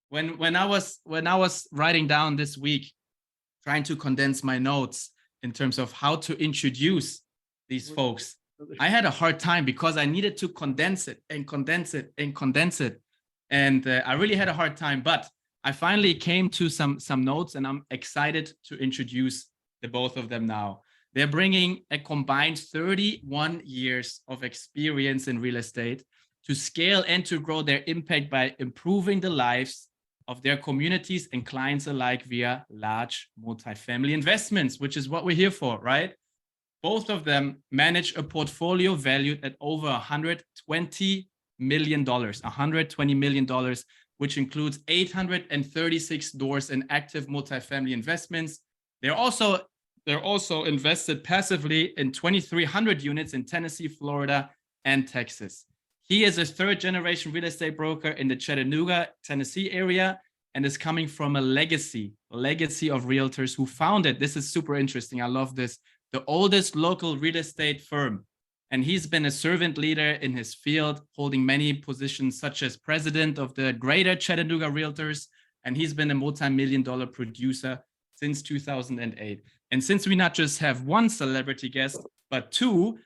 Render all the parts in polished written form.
when I was writing down this week, trying to condense my notes in terms of how to introduce these folks, I had a hard time because I needed to condense it and condense it and condense it. And I really had a hard time, but I finally came to some notes, and I'm excited to introduce the both of them now. They're bringing a combined 31 years of experience in real estate to scale and to grow their impact by improving the lives of their communities and clients alike via large multifamily investments, which is what we're here for, right? Both of them manage a portfolio valued at over $120 million, which includes 836 doors in active multifamily investments. They're also invested passively in 2,300 units in Tennessee, Florida, and Texas. He is a third-generation real estate broker in the Chattanooga, Tennessee area, and is coming from a legacy of realtors who founded, this is super interesting, I love this, the oldest local real estate firm. And he's been a servant leader in his field, holding many positions such as president of the Greater Chattanooga Realtors, and he's been a multi-million-dollar producer since 2008. And since we not just have one celebrity guest, but two,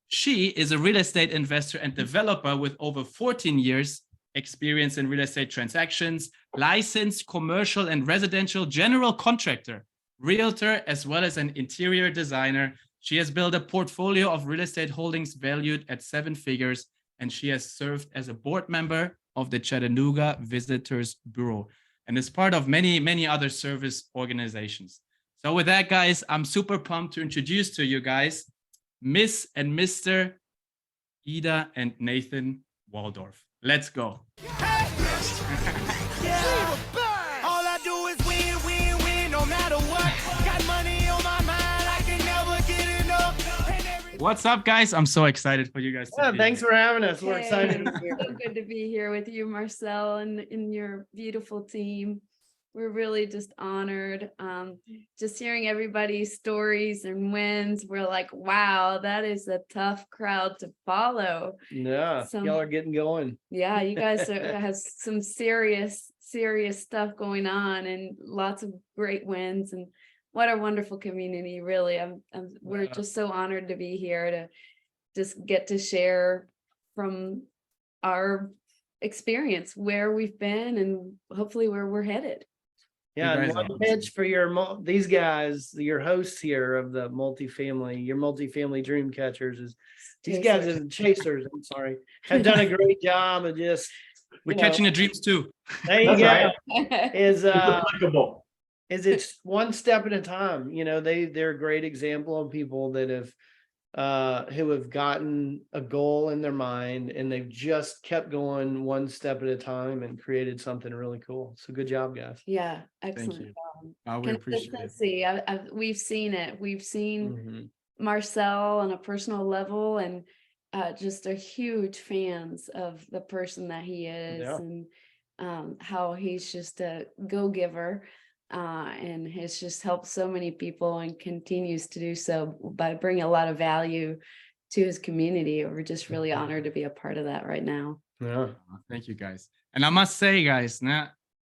she is a real estate investor and developer with over 14 years experience in real estate transactions, licensed commercial and residential general contractor, realtor, as well as an interior designer. She has built a portfolio of real estate holdings valued at 7 figures, and she has served as a board member of the Chattanooga Visitors Bureau and is part of many, many other service organizations. So with that, guys, I'm super pumped to introduce to you guys Miss and Mr. Eda and Nathan Walldorf. Let's go. Hey. Yeah. All I do is win, win, win, no matter what. Got money on my mind, I can never get enough. What's up, guys? I'm so excited for you guys. Thanks for having us. We're excited to be here. So good to be here with you, Marcel, and your beautiful team. We're really just honored. Just hearing everybody's stories and wins, we're like, wow, that is a tough crowd to follow. Yeah, y'all are getting going. Yeah, you guys have some serious stuff going on and lots of great wins. And what a wonderful community, really. We're just so honored to be here to just get to share from our experience where we've been and hopefully where we're headed. Yeah, and one pitch for these guys, your hosts here of the your multifamily dream catchers, is these guys are the chasers. I'm sorry, have done a great job of just we're catching the dreams too. There you go. Right. Is it's one step at a time. You know, they're a great example of people that have who have gotten a goal in their mind and they've just kept going one step at a time and created something really cool. So good job, guys. Yeah, excellent. We appreciate it. We've seen it. We've seen Marcel on a personal level, and just are huge fans of the person that he is, and how he's just a go-giver. And has just helped so many people and continues to do so by bringing a lot of value to his community. We're just really honored to be a part of that right now. Yeah, thank you, guys. And I must say, guys,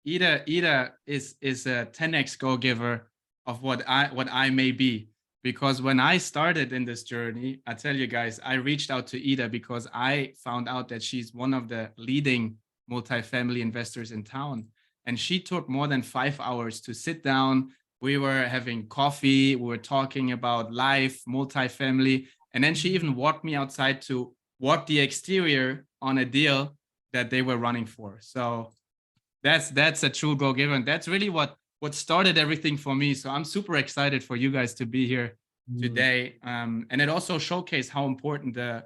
Eda is a 10x go-giver of what I may be, because when I started in this journey, I tell you guys, I reached out to Eda because I found out that she's one of the leading multifamily investors in town. And she took more than 5 hours to sit down. We were having coffee. We were talking about life, multifamily. And then she even walked me outside to walk the exterior on a deal that they were running for. So that's a true go-giver. And that's really what started everything for me. So I'm super excited for you guys to be here today. And it also showcased how important the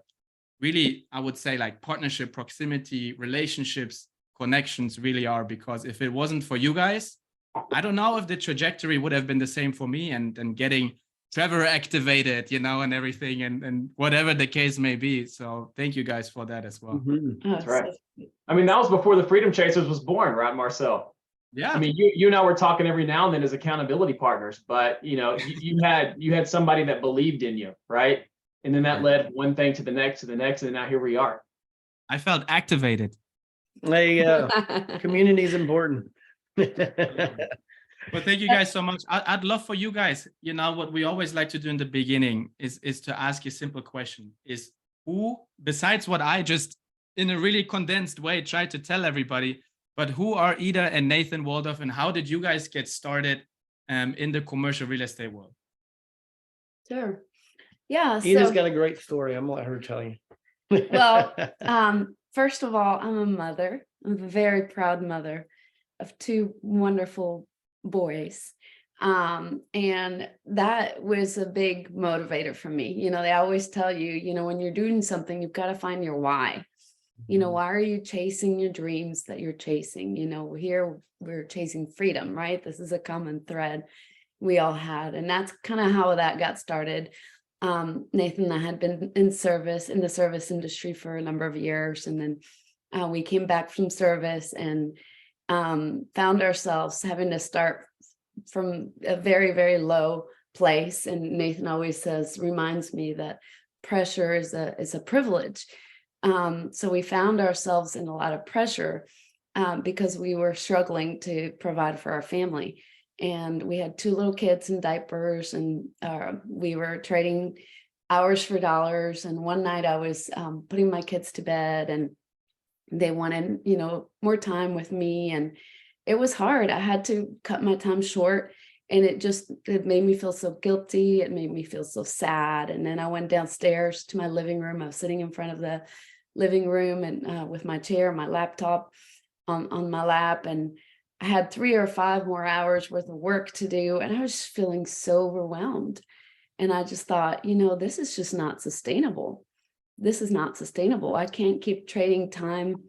really, I would say, like partnership, proximity, relationships, connections really are, because if it wasn't for you guys, I don't know if the trajectory would have been the same for me and getting Trevor activated, and everything and whatever the case may be. So thank you guys for that as well. That's right. I mean, that was before the Freedom Chasers was born, right, Marcel? Yeah. I mean, you and I were talking every now and then as accountability partners, but you had somebody that believed in you, right? And then that led one thing to the next, and now here we are. I felt activated. Community is important. Well, thank you guys so much. I'd love for you guys, you know, what we always like to do in the beginning is to ask you a simple question. Is who, besides what I just in a really condensed way tried to tell everybody, but who are Eda and Nathan Walldorf, and how did you guys get started in the commercial real estate world? Sure. Yeah. Eda's So, got a great story. I'm gonna let her tell you. well, first of all, I'm a mother. I'm a very proud mother of two wonderful boys. And that was a big motivator for me. You know, they always tell you, you know, when you're doing something, you've got to find your why. You know, why are you chasing your dreams that you're chasing? You know, here we're chasing freedom, right? This is a common thread we all had. And that's kind of how that got started. Nathan and I had been in the service industry for a number of years. And then we came back from service and found ourselves having to start from a very, very low place. And Nathan always reminds me that pressure is a privilege. So we found ourselves in a lot of pressure because we were struggling to provide for our family. And we had two little kids in diapers, and we were trading hours for dollars. And one night I was putting my kids to bed, and they wanted, you know, more time with me. And it was hard. I had to cut my time short, and it made me feel so guilty. It made me feel so sad. And then I went downstairs to my living room. I was sitting in front of the living room and with my chair, my laptop on my lap, and I had 3 or 5 more hours worth of work to do. And I was just feeling so overwhelmed. And I just thought, you know, this is just not sustainable. This is not sustainable. I can't keep trading time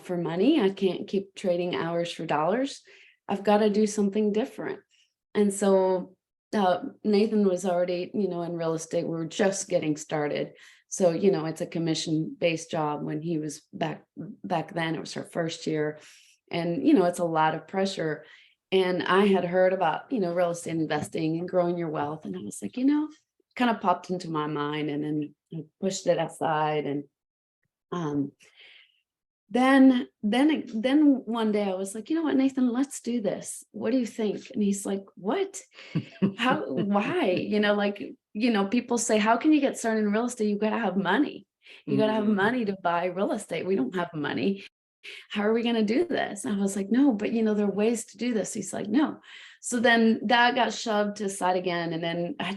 for money. I can't keep trading hours for dollars. I've got to do something different. And so Nathan was already, you know, in real estate. We were just getting started. So, you know, it's a commission-based job. When he was back then, it was her first year. And, you know, it's a lot of pressure. And I had heard about, you know, real estate investing and growing your wealth. And I was like, you know, kind of popped into my mind, and then I pushed it aside. And then one day I was like, you know what, Nathan, let's do this. What do you think? And he's like, what? How, why? You know, like, you know, people say, how can you get started in real estate? You got to have money. You got to have money to buy real estate. We don't have money. How are we going to do this? And I was like, no, but you know, there are ways to do this. He's like, no. So then that got shoved to the side again. And then I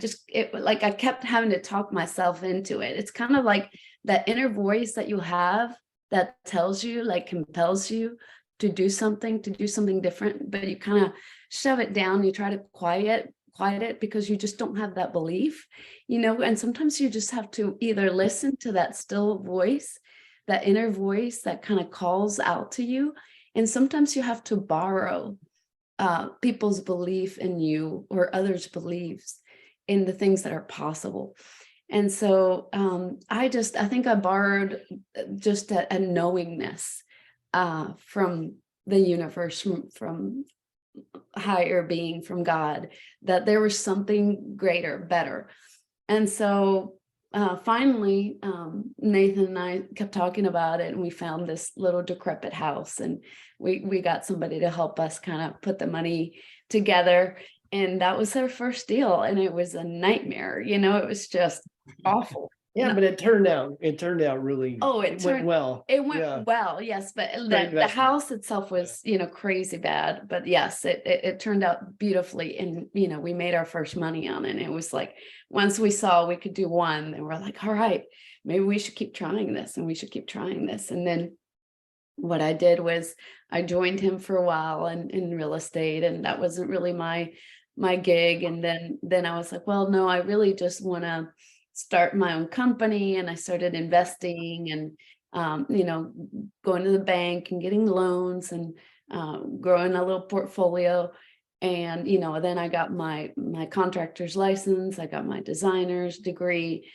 kept having to talk myself into it. It's kind of like that inner voice that you have that tells you, like, compels you to do something different, but you kind of shove it down. You try to quiet it because you just don't have that belief, you know. And sometimes you just have to either listen to that still voice, that inner voice that kind of calls out to you. And sometimes you have to borrow people's belief in you or others' beliefs in the things that are possible. And so I think I borrowed just a knowingness from the universe, from higher being, from God, that there was something greater, better. And so finally, Nathan and I kept talking about it, and we found this little decrepit house, and we got somebody to help us kind of put the money together. And that was our first deal. And it was a nightmare. You know, it was just awful. Yeah, but it turned out really, it went well. It went well, yes, but the house itself was, you know, crazy bad. But yes, it turned out beautifully. And, you know, we made our first money on it. And it was like, once we saw we could do one, and we're like, all right, maybe we should keep trying this, and we should keep trying this. And then what I did was I joined him for a while in real estate, and that wasn't really my gig. And then I was like, well, no, I really just want to start my own company. And I started investing and, you know, going to the bank and getting loans and growing a little portfolio. And, you know, then I got my contractor's license. I got my designer's degree,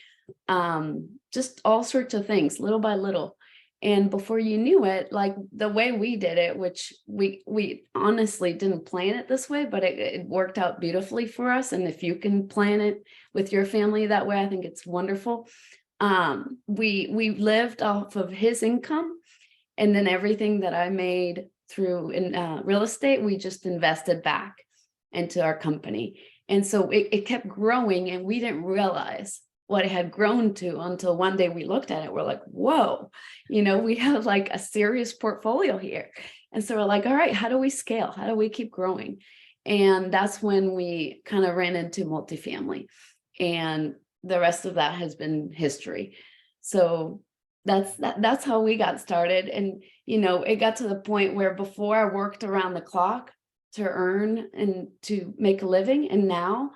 just all sorts of things, little by little. And before you knew it, like the way we did it, which we honestly didn't plan it this way, but it worked out beautifully for us. And if you can plan it with your family that way, I think it's wonderful. We lived off of his income, And then everything that I made through in real estate, we just invested back into our company. And so it kept growing, and we didn't realize what it had grown to until one day we looked at it. We're like, whoa, we have like a serious portfolio here. And so we're like, all right, how do we scale? How do we keep growing? And that's when we kind of ran into multifamily, and the rest of that has been history. So that's how we got started. And, it got to the point where before I worked around the clock to earn and to make a living. And now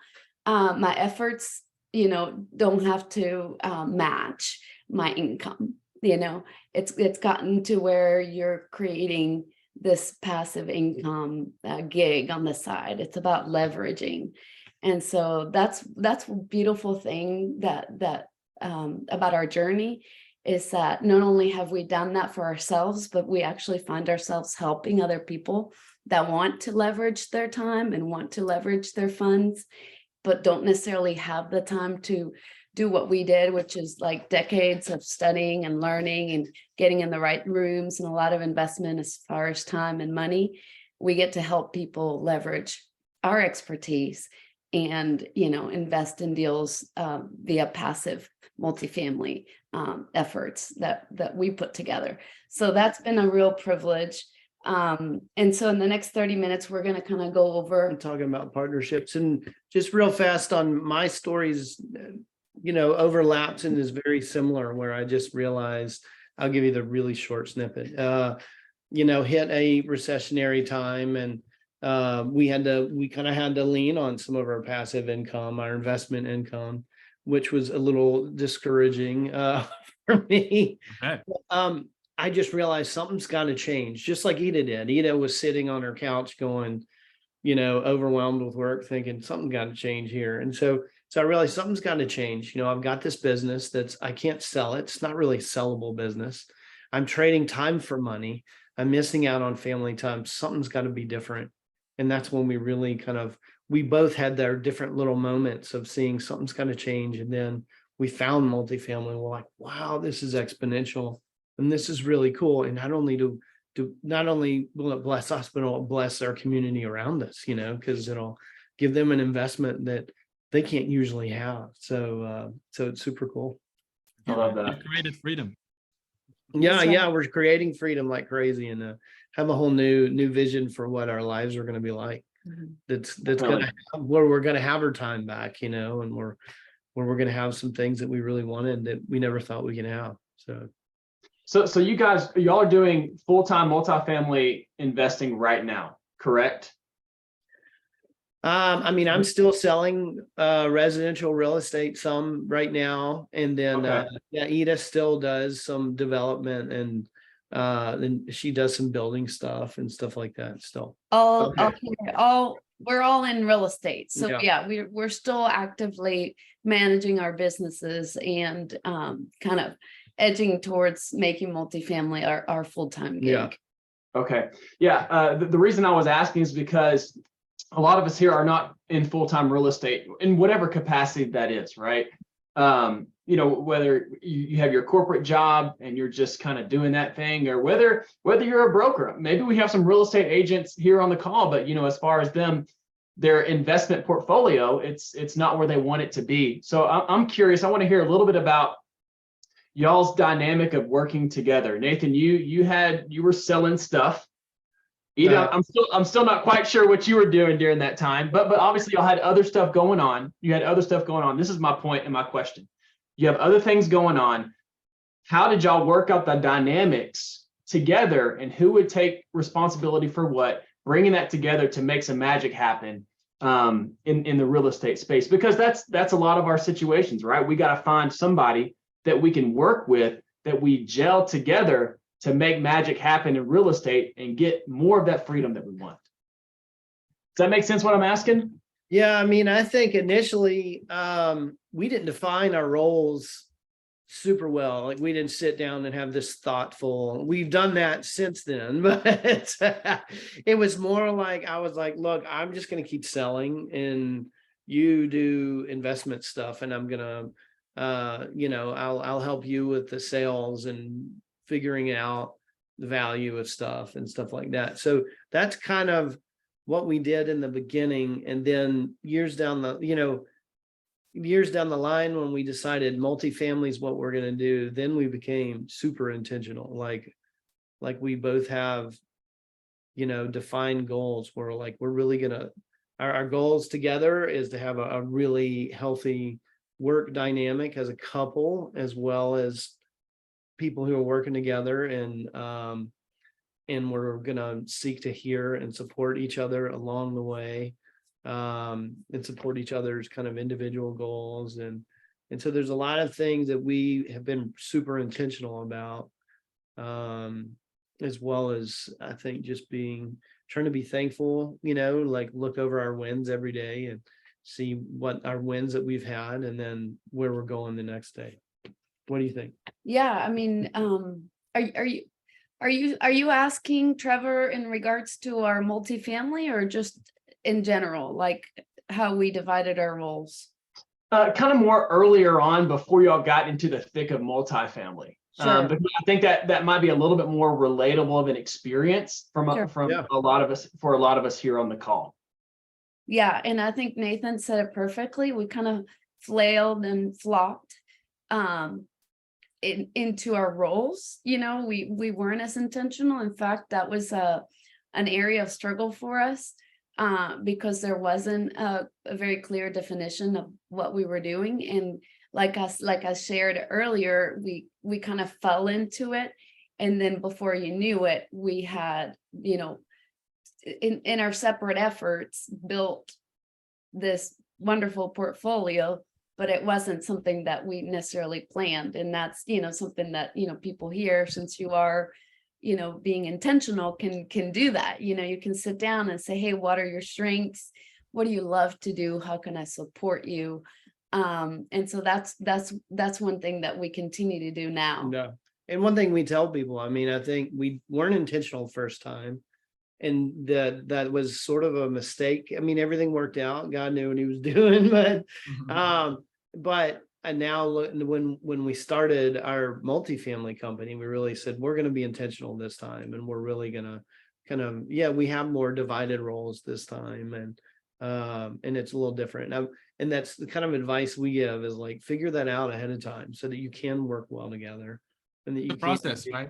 my efforts, don't have to match my income. It's gotten to where you're creating this passive income gig on the side. It's about leveraging. And so that's a beautiful thing that about our journey, is that not only have we done that for ourselves, but we actually find ourselves helping other people that want to leverage their time and want to leverage their funds, but don't necessarily have the time to do what we did, which is like decades of studying and learning and getting in the right rooms and a lot of investment as far as time and money. We get to help people leverage our expertise and, invest in deals via passive multifamily efforts that we put together. So that's been a real privilege. And so in the next 30 minutes, we're going to kind of go over I'm talking about partnerships, and just real fast on my stories, overlaps and is very similar, where I just realized, I'll give you the really short snippet, hit a recessionary time, and we kind of had to lean on some of our passive income, our investment income, which was a little discouraging for me. Okay. I just realized something's got to change, just like Eda did. Eda was sitting on her couch going, overwhelmed with work, thinking something got to change here. And so I realized something's got to change. I've got this business I can't sell it. It's not really a sellable business. I'm trading time for money. I'm missing out on family time. Something's got to be different. And that's when we really we both had their different little moments of seeing something's got to change. And then we found multifamily. We're like, wow, this is exponential. And this is really cool. And not only will it bless us, but it'll bless our community around us, because it'll give them an investment that they can't usually have. So it's super cool. I love that. You created freedom. Yeah, we're creating freedom like crazy, and have a whole new vision for what our lives are going to be like. That's gonna where we're going to have our time back, and where we're going to have some things that we really wanted that we never thought we could have. So y'all are doing full-time multifamily investing right now, correct? I'm still selling residential real estate some right now, and then Eda still does some development, and then she does some building stuff and stuff like that still. We're all in real estate. So Yeah. we're still actively managing our businesses and kind of edging towards making multifamily our full-time gig. Yeah. Okay. Yeah. The reason I was asking is because a lot of us here are not in full-time real estate in whatever capacity that is, right? Whether you have your corporate job and you're just kind of doing that thing, or whether you're a broker. Maybe we have some real estate agents here on the call, but as far as their investment portfolio, it's not where they want it to be. So I'm curious. I want to hear a little bit about y'all's dynamic of working together. Nathan, you were selling stuff. Eda, I'm still not quite sure what you were doing during that time, but obviously y'all had other stuff going on. You had other stuff going on. This is my point and my question. You have other things going on. How did y'all work out the dynamics together, and who would take responsibility for what, bringing that together to make some magic happen in the real estate space? Because that's a lot of our situations, right? We got to find somebody that we can work with, that we gel together to make magic happen in real estate and get more of that freedom that we want. Does that make sense what I'm asking? Yeah, I think initially we didn't define our roles super well. Like, we didn't sit down and have this thoughtful, we've done that since then, but it was more like, I was like, look, I'm just going to keep selling and you do investment stuff, and I'm going to I'll help you with the sales and figuring it out. the value of stuff and stuff like that. So that's kind of what we did in the beginning. And then years down the line, when we decided multifamily is what we're going to do, then we became super intentional. Like we both have, defined goals. We're really gonna, our goals together is to have a really healthy work dynamic as a couple, as well as people who are working together, and we're gonna seek to hear and support each other along the way, and support each other's kind of individual goals. And so there's a lot of things that we have been super intentional about, as well as, I think, just trying to be thankful, like look over our wins every day and see what our wins that we've had, and then where we're going the next day. What do you think? Yeah, I mean, are you asking, Trevor, in regards to our multifamily, or just in general, like how we divided our roles? Kind of more earlier on, before y'all got into the thick of multifamily. Sure. But I think that might be a little bit more relatable of an experience from Yeah. a lot of us here on the call. Yeah, and I think Nathan said it perfectly. We kind of flailed and flopped into our roles. We weren't as intentional. In fact, that was an area of struggle for us, because there wasn't a very clear definition of what we were doing. And like I shared earlier, we kind of fell into it, and then before you knew it, we had, in our separate efforts, built this wonderful portfolio, but it wasn't something that we necessarily planned. And that's, something that, people here, since you are, being intentional, can do that. You can sit down and say, hey, what are your strengths? What do you love to do? How can I support you? And so that's one thing that we continue to do now. Yeah. And one thing we tell people, I think we weren't intentional first time, and that was sort of a mistake. Everything worked out. God knew what he was doing, but now when we started our multifamily company, we really said, we're going to be intentional this time, and we're really going to kind of, we have more divided roles this time, and it's a little different. And that's the kind of advice we give, is like, figure that out ahead of time so that you can work well together, and that you The process, right?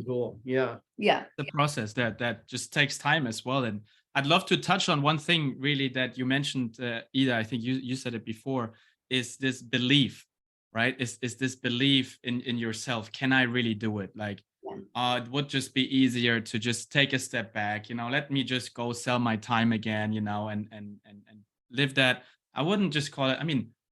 Cool. Yeah. The process that just takes time as well. And I'd love to touch on one thing really that you mentioned, Eda. I think you said it before, is this belief, right? Is this belief in yourself? Can I really do it? Like, it would just be easier to just take a step back, let me just go sell my time again, and live that. I wouldn't just call it,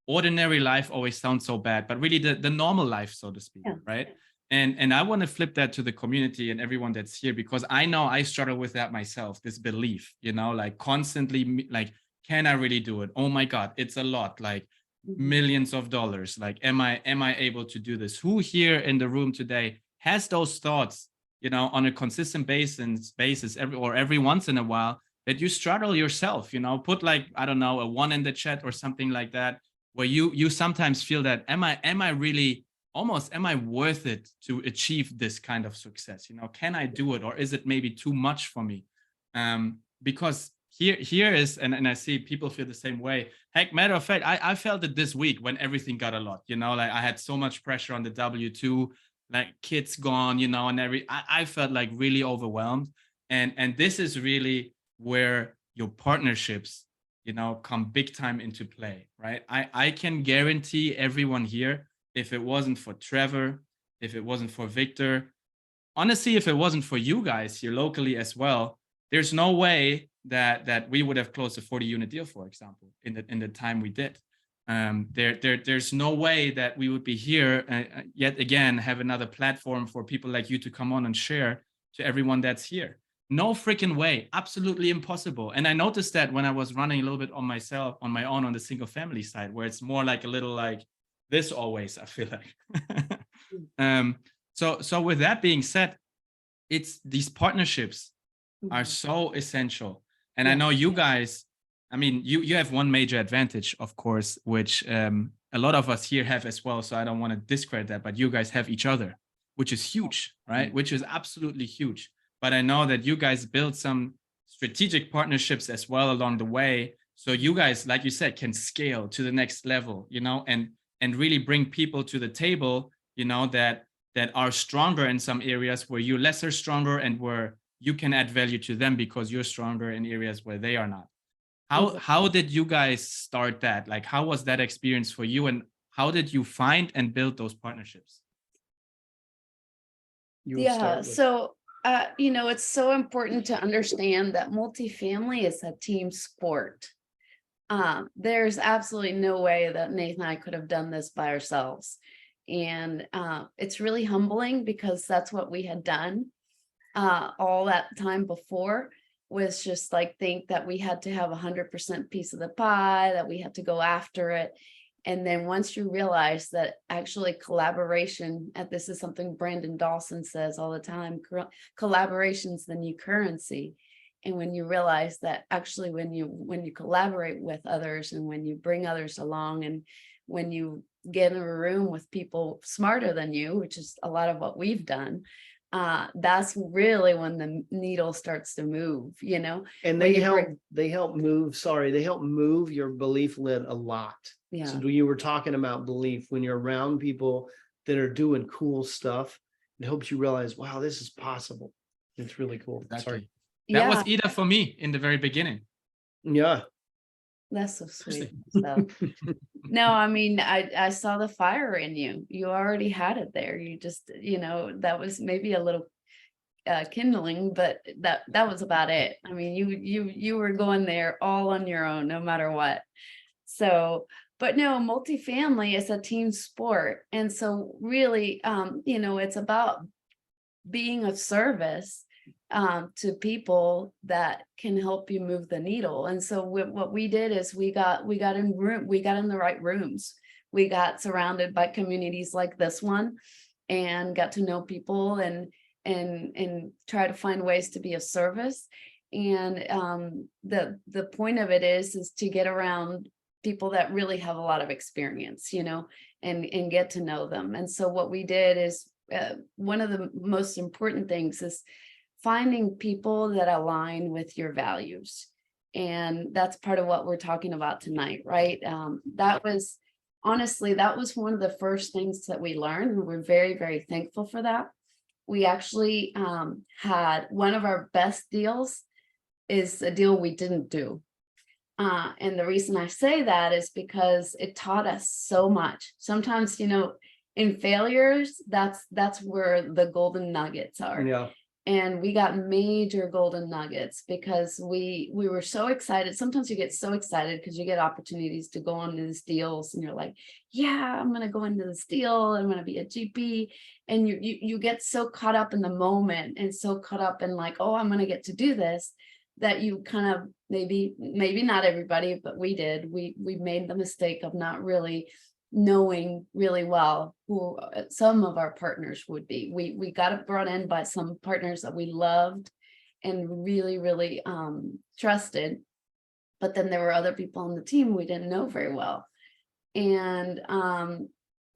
ordinary life always sounds so bad, but really the normal life, so to speak, right? And I want to flip that to the community and everyone that's here, because I know I struggle with that myself, this belief, like constantly, like, can I really do it? Oh my God, it's a lot, like millions of dollars. Like, am I able to do this? Who here in the room today has those thoughts, on a consistent basis every once in a while, that you struggle yourself, put like, I don't know, a 1 in the chat or something like that, where you sometimes feel that, am I really, almost, am I worth it to achieve this kind of success? Can I do it? Or is it maybe too much for me? Because here is, and I see people feel the same way. Heck, matter of fact, I felt it this week when everything got a lot, like I had so much pressure on the W-2, like kids gone, and I felt like really overwhelmed. And this is really where your partnerships, come big time into play, right? I can guarantee everyone here, if it wasn't for Trevor, if it wasn't for Victor, honestly, if it wasn't for you guys here locally as well, there's no way that we would have closed a 40-unit deal, for example, in the time we did. There's no way that we would be here yet again, have another platform for people like you to come on and share to everyone that's here. No freaking way. Absolutely impossible. And I noticed that when I was running a little bit on my own on the single family side, where it's more like a little like this always, I feel like. So with that being said, it's these partnerships are so essential. And I know you guys, you have one major advantage, of course, which a lot of us here have as well. So I don't want to discredit that, but you guys have each other, which is huge, right? Which is absolutely huge. But I know that you guys built some strategic partnerships as well along the way. So you guys, like you said, can scale to the next level, you know, and really bring people to the table, you know, that are stronger in some areas where you're lesser stronger, and where you can add value to them because you're stronger in areas where they are not. How did you guys start that? Like, how was that experience for you, and how did you find and build those partnerships? So you know, it's so important to understand that multifamily is a team sport. There's absolutely no way that Nathan and I could have done this by ourselves. And it's really humbling because that's what we had done all that time before, was just like think that we had to have 100% piece of the pie, that we had to go after it. And then once you realize that actually collaboration, and this is something Brandon Dawson says all the time, collaboration's the new currency. And when you realize that actually when you collaborate with others, and when you bring others along, and when you get in a room with people smarter than you, which is a lot of what we've done, that's really when the needle starts to move, you know. And they help move your belief lid a lot. Yeah. So you were talking about belief, when you're around people that are doing cool stuff, it helps you realize, wow, this is possible. It's really cool. Exactly. Sorry. That was Eda for me in the very beginning. Yeah. That's so sweet. So, no, I mean, I saw the fire in you. You already had it there. You just, you know, that was maybe a little kindling, but that was about it. I mean, you were going there all on your own, no matter what. So, but no, multifamily is a team sport. And so really, you know, it's about being of service to people that can help you move the needle. And so what we did is we got in the right rooms. We got surrounded by communities like this one, and got to know people, and try to find ways to be of service. And the point of it is to get around people that really have a lot of experience, you know, and get to know them. And so what we did is one of the most important things is finding people that align with your values. And that's part of what we're talking about tonight, right? That was one of the first things that we learned, and we're very, very thankful for that. We actually had one of our best deals is a deal we didn't do. And the reason I say that is because it taught us so much. Sometimes, you know, in failures, that's where the golden nuggets are. Yeah. And we got major golden nuggets because we were so excited. Sometimes you get so excited because you get opportunities to go into these deals, and you're like, yeah, I'm going to go into this deal. I'm going to be a GP. And you get so caught up in the moment, and so caught up in like, oh, I'm going to get to do this, that you kind of maybe not everybody, but we did. We made the mistake of not really knowing really well who some of our partners would be. We got brought in by some partners that we loved and really, really trusted. But then there were other people on the team we didn't know very well. And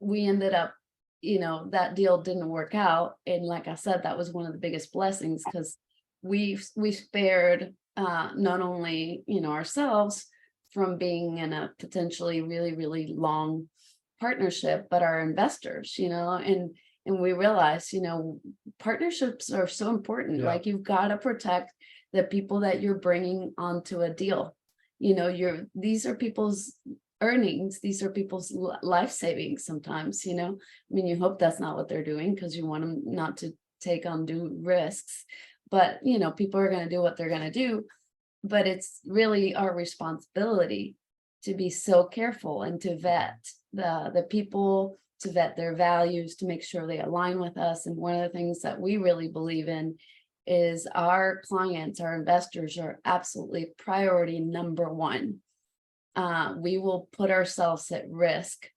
we ended up, you know, that deal didn't work out. And like I said, that was one of the biggest blessings, because we spared not only, you know, ourselves from being in a potentially really, really long partnership, but our investors, you know, and we realized, you know, partnerships are so important. Yeah. Like, you've got to protect the people that you're bringing onto a deal. You know, these are people's earnings. These are people's life savings sometimes, you know. I mean, you hope that's not what they're doing, because you want them not to take undue risks. But, you know, people are going to do what they're going to do. But it's really our responsibility to be so careful and to vet the people, to vet their values, to make sure they align with us. And one of the things that we really believe in is our clients, our investors, are absolutely priority number one. We will put ourselves at risk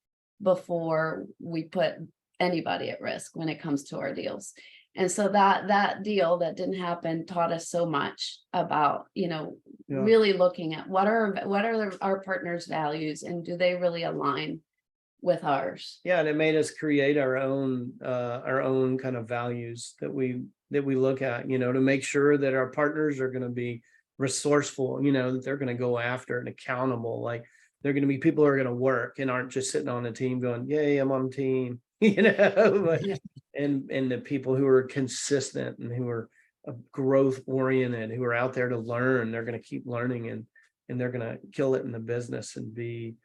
before we put anybody at risk when it comes to our deals. And so that deal that didn't happen taught us so much about, you know, really looking at what are our partners' values, and do they really align with ours. Yeah, and it made us create our own kind of values that we look at, you know, to make sure that our partners are going to be resourceful, you know, that they're going to go after and accountable. Like they're going to be people who are going to work and aren't just sitting on the team going, yay, I'm on the team, you know, but, and the people who are consistent and who are growth oriented, who are out there to learn, they're going to keep learning and they're going to kill it in the business and be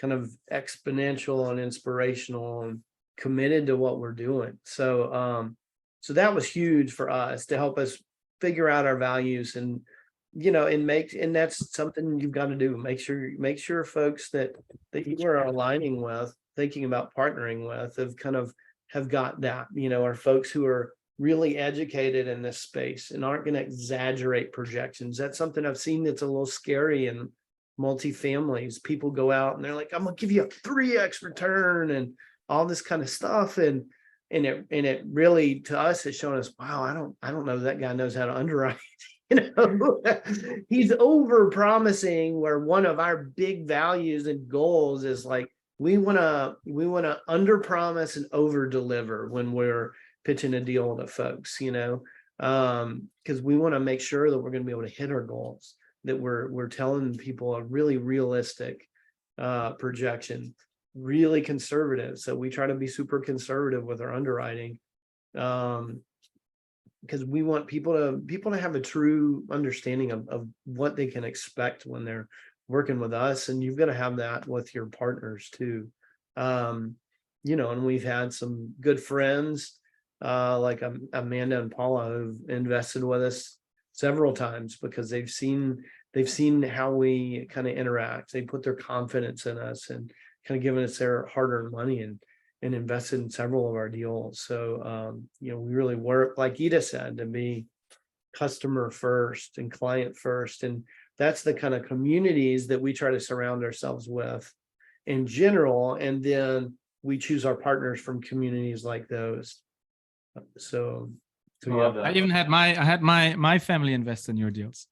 kind of exponential and inspirational and committed to what we're doing. So that was huge for us to help us figure out our values and, you know, and that's something you've got to do. Make sure folks that you are aligning with, thinking about partnering with, have got that, you know, are folks who are really educated in this space and aren't going to exaggerate projections. That's something I've seen that's a little scary in multifamilies. People go out and they're like, I'm gonna give you a 3x return and all this kind of stuff. And it really, to us, has shown us, wow, I don't know that guy knows how to underwrite. You know, he's over promising, where one of our big values and goals is like, we want to under promise and over deliver when we're pitching a deal to folks, you know, because we want to make sure that we're going to be able to hit our goals, that we're telling people a really realistic projection, really conservative. So we try to be super conservative with our underwriting, because we want people to have a true understanding of what they can expect when they're working with us. And you've got to have that with your partners too. You know, and we've had some good friends like Amanda and Paula, who've invested with us several times because they've seen how we kind of interact. They put their confidence in us and kind of given us their hard-earned money and invested in several of our deals. So you know, we really work, like Eda said, to be customer first and client first. And that's the kind of communities that we try to surround ourselves with in general. And then we choose our partners from communities like those. So yeah. I even had my family invest in your deals.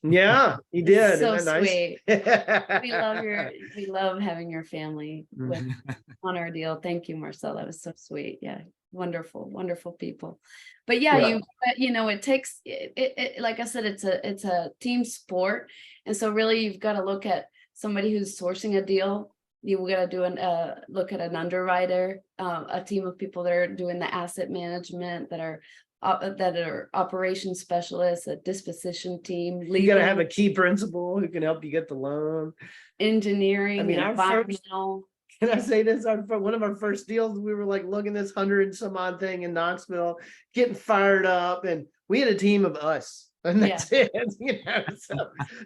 Yeah, he did. So Isn't that nice? sweet. We love having your family on our deal. Thank you, Marcel. That was so sweet. Yeah. Wonderful people. But yeah, you know, it takes it like I said, it's a team sport. And so really you've got to look at somebody who's sourcing a deal. You got to do look at an underwriter, a team of people that are doing the asset management, that are operations specialists, a disposition team, legal. You got to have a key principal who can help you get the loan. Engineering, I mean, environmental. Can I say this? One of our first deals, we were like looking at this 100 some odd thing in Knoxville, getting fired up, and we had a team of us, and that's it. You know, so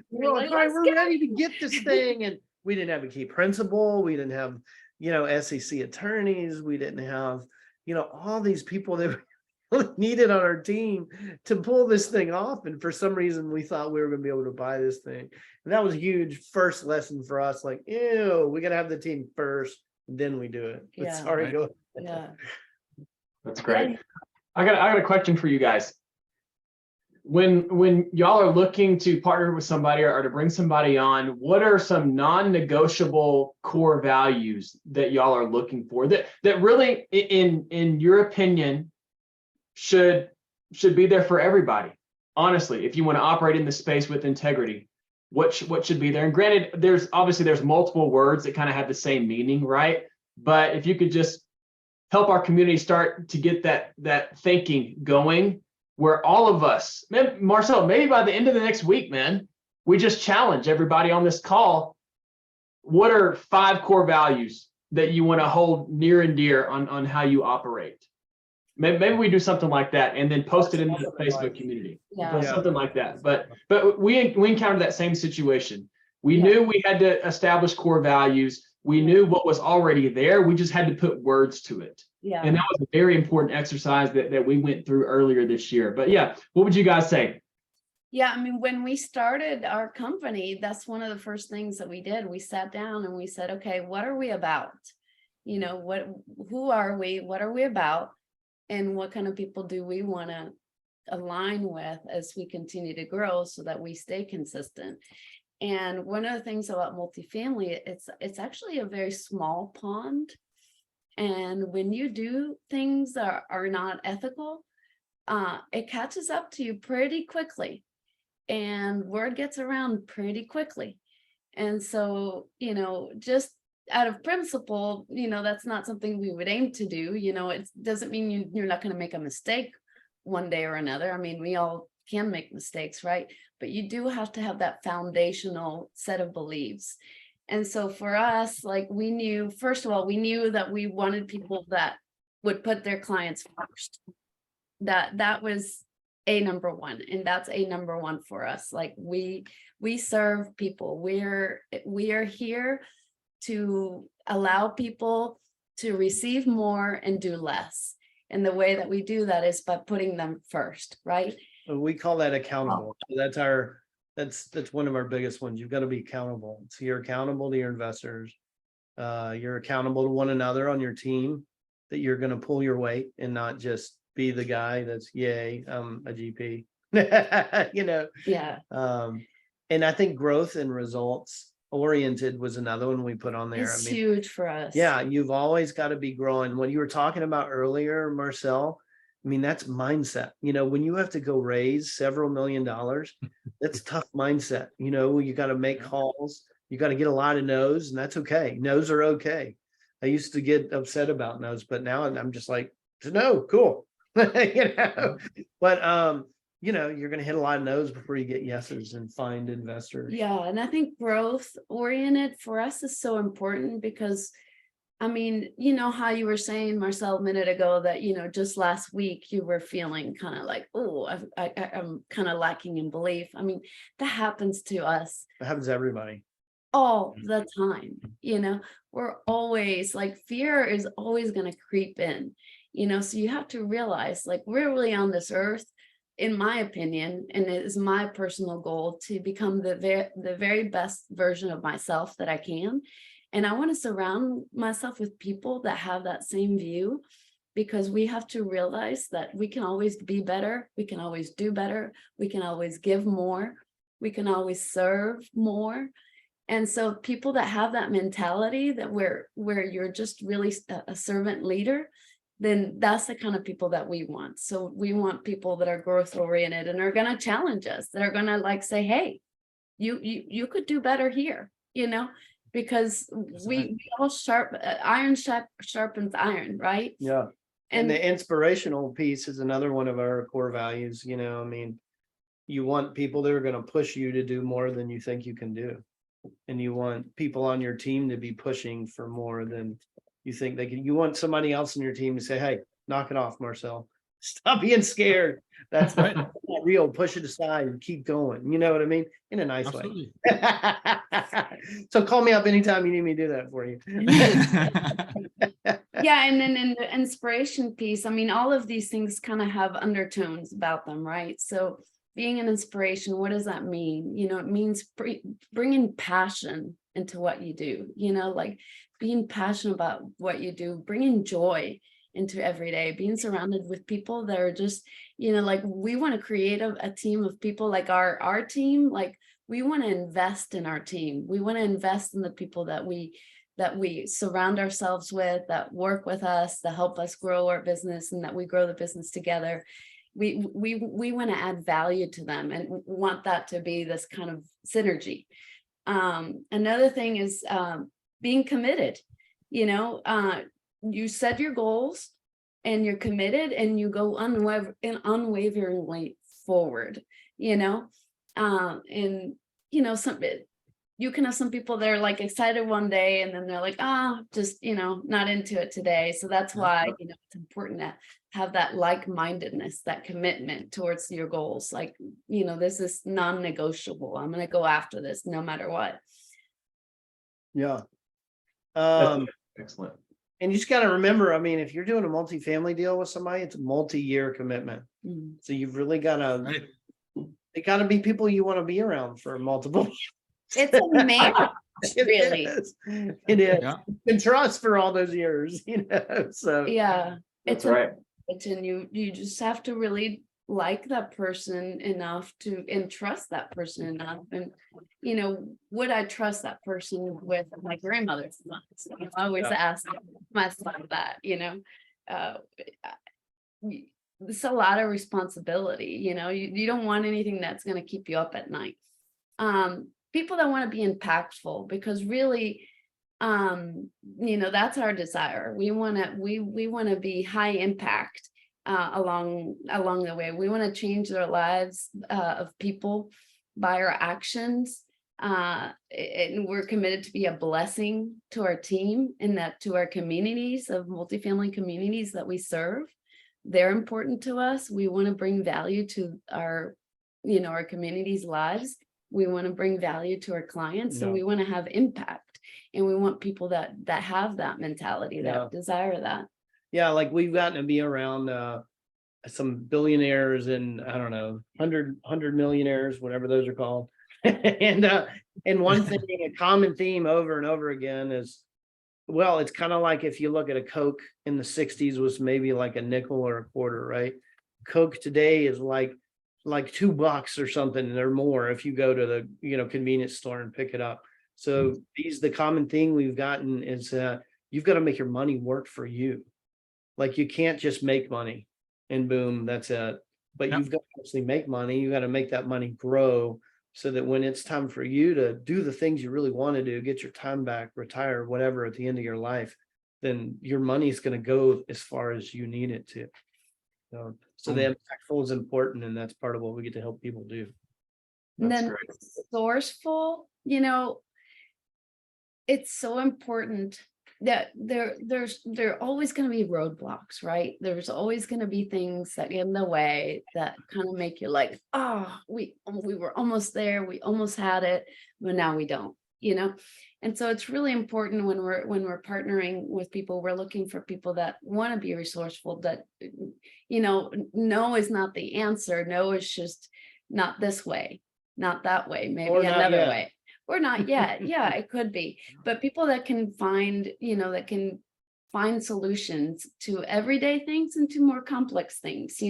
we're like, all right, we're ready to get this thing, and we didn't have a key principal, we didn't have, you know, SEC attorneys, we didn't have, you know, all these people that we needed on our team to pull this thing off. And for some reason, we thought we were going to be able to buy this thing. And that was a huge first lesson for us. Like, ew, we got to have the team first, then we do it. But sorry, go ahead. Yeah. That's great. I got a question for you guys. When y'all are looking to partner with somebody or to bring somebody on, what are some non-negotiable core values that y'all are looking for that really, in your opinion, should be there for everybody? Honestly, if you want to operate in the space with integrity, what should be there? And granted, there's multiple words that kind of have the same meaning, right? But if you could just help our community start to get that thinking going, where all of us, man, Marcel, maybe by the end of the next week, man, we just challenge everybody on this call. What are 5 core values that you want to hold near and dear on how you operate? Maybe we do something like that and then post it into the Facebook community. Yeah. Something like that. But we encountered that same situation. We knew we had to establish core values. We knew what was already there. We just had to put words to it. Yeah. And that was a very important exercise that we went through earlier this year. But yeah, what would you guys say? Yeah, I mean, when we started our company, that's one of the first things that we did. We sat down and we said, okay, what are we about? You know, who are we? What are we about? And what kind of people do we want to align with as we continue to grow so that we stay consistent? And one of the things about multifamily, it's actually a very small pond. And when you do things that are not ethical, it catches up to you pretty quickly. And word gets around pretty quickly. And so, just out of principle, that's not something we would aim to do. It doesn't mean you're not going to make a mistake one day or another. I mean, we all can make mistakes, right? But you do have to have that foundational set of beliefs. And so for us, like, we knew, first of all, we knew that we wanted people that would put their clients first. That was a number one, and that's a number one for us. Like, we serve people. We are here to allow people to receive more and do less. And the way that we do that is by putting them first, right? We call that accountable. So that's one of our biggest ones. You've got to be accountable. So you're accountable to your investors. You're accountable to one another on your team, that you're going to pull your weight and not just be the guy that's a GP. Yeah. And I think growth and results oriented was another one we put on there. It's huge for us. Yeah, you've always got to be growing. What you were talking about earlier, Marcel, I mean, that's mindset. When you have to go raise several $1 million, that's tough mindset. You got to make calls. You got to get a lot of no's, and that's okay. No's are okay. I used to get upset about no's, but now I'm just like, no, cool. But you're going to hit a lot of no's before you get yeses and find investors. Yeah. And I think growth oriented for us is so important because, I mean, how you were saying, Marcel, a minute ago that, just last week you were feeling kind of like, oh, I'm kind of lacking in belief. I mean, that happens to us. It happens to everybody. All the time. We're always like, fear is always going to creep in, so you have to realize, like, we're really on this earth, in my opinion, and it is my personal goal to become the very best version of myself that I can. And I want to surround myself with people that have that same view, because we have to realize that we can always be better. We can always do better. We can always give more. We can always serve more. And so people that have that mentality, that where you're just really a servant leader, then that's the kind of people that we want. So we want people that are growth oriented and are going to challenge us, that are going to like say, hey, you could do better here, because we all iron sharpens iron, right? Yeah. And the inspirational piece is another one of our core values. I mean, you want people that are going to push you to do more than you think you can do. And you want people on your team to be pushing for more than you think they can. You want somebody else in your team to say, hey, knock it off, Marcel. Stop being scared. That's Right. not real. Push it aside and keep going. You know what I mean? In a nice Absolutely. way. So call me up anytime you need me to do that for you. Yeah. And then in the inspiration piece, I mean, all of these things kind of have undertones about them, right? So being an inspiration, what does that mean? It means bringing passion into what you do, like being passionate about what you do, bringing joy into every day, being surrounded with people that are just, like, we want to create a team of people, like our team, like, we want to invest in our team. We want to invest in the people that we surround ourselves with, that work with us, that help us grow our business, and that we grow the business together. We want to add value to them and want that to be this kind of synergy. Another thing is being committed. You set your goals and you're committed and you go unwaveringly forward, and you can have some people that are like excited one day and then they're like, just, not into it today. So that's why, it's important to have that like-mindedness, that commitment towards your goals. Like, this is non-negotiable. I'm going to go after this no matter what. Yeah. Excellent. And you just got to remember, I mean, if you're doing a multifamily deal with somebody, it's a multi-year commitment. Mm. So you've really got to, Right. they got to be people you want to be around for multiple years. It's a marriage, really. It is. Yeah. And trust for all those years, so. Yeah. That's It's a right. marriage, and you just have to really like that person enough to, and trust that person enough. And, would I trust that person with my grandmother's funds? I always ask myself that, it's a lot of responsibility, you don't want anything that's going to keep you up at night. People that want to be impactful, because really, that's our desire. We want to be high impact along the way. We want to change their lives of people by our actions. And we're committed to be a blessing to our team and that to our communities of multifamily communities that we serve. They're important to us. We want to bring value to our communities' lives. We want to bring value to our clients. So we want to have impact, and we want people that have that mentality, that desire that. Yeah, like we've gotten to be around some billionaires and I don't know, 100 millionaires, whatever those are called. And one thing, a common theme over and over again is, well, it's kind of like if you look at a Coke in the 60s was maybe like a nickel or a quarter, right? Coke today is like $2 or something or more if you go to the convenience store and pick it up. So the common thing we've gotten is you've got to make your money work for you. Like you can't just make money and boom, that's it. But you've got to actually make money. You got to make that money grow so that when it's time for you to do the things you really want to do, get your time back, retire, whatever at the end of your life, then your money is going to go as far as you need it to. So the impactful is important, and that's part of what we get to help people do. And then resourceful, it's so important that there are always going to be roadblocks, right? There's always going to be things that get in the way that kind of make you like, we were almost there, we almost had it, but now we don't, And so it's really important when we're partnering with people, we're looking for people that want to be resourceful, that, no is not the answer. No is just not this way, not that way, maybe another way. Or not yet. Yeah, it could be. But people that can find, solutions to everyday things and to more complex things,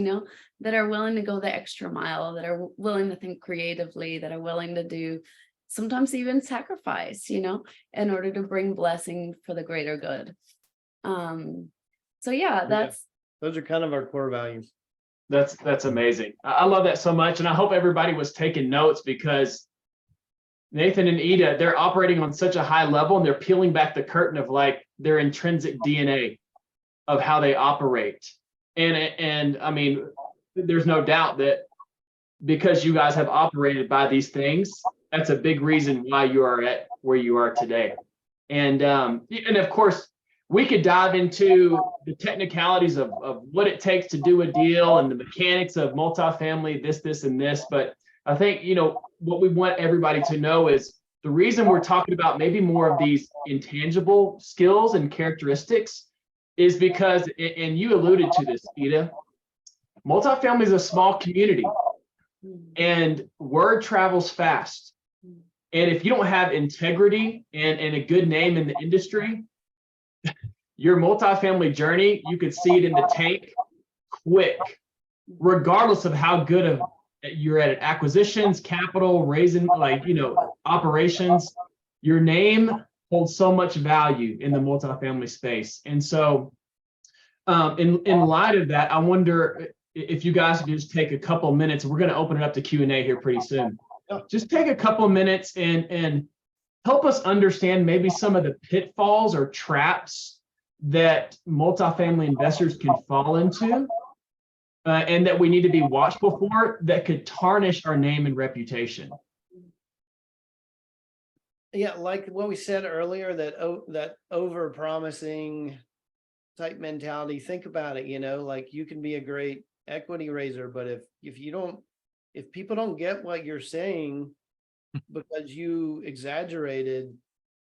that are willing to go the extra mile, that are willing to think creatively, that are willing to do sometimes even sacrifice, in order to bring blessing for the greater good. Those are kind of our core values. That's amazing. I love that so much. And I hope everybody was taking notes, because Nathan and Eda, they're operating on such a high level, and they're peeling back the curtain of like their intrinsic DNA of how they operate. And I mean, there's no doubt that because you guys have operated by these things, that's a big reason why you are at where you are today. And of course, we could dive into the technicalities of what it takes to do a deal and the mechanics of multifamily, this, and this. But I think, what we want everybody to know is the reason we're talking about maybe more of these intangible skills and characteristics is because, and you alluded to this, Eda, multifamily is a small community and word travels fast. And if you don't have integrity and a good name in the industry, your multifamily journey, you could see it in the tank quick, regardless of how good of you're at acquisitions, capital, raising, operations. Your name holds so much value in the multifamily space. And so in light of that, I wonder if you guys could just take a couple minutes. We're going to open it up to Q&A here pretty soon. Just take a couple minutes and help us understand maybe some of the pitfalls or traps that multifamily investors can fall into. And that we need to be watchful for, that could tarnish our name and reputation. Yeah, like what we said earlier, that over promising type mentality. Think about it, like you can be a great equity raiser, but if people don't get what you're saying because you exaggerated,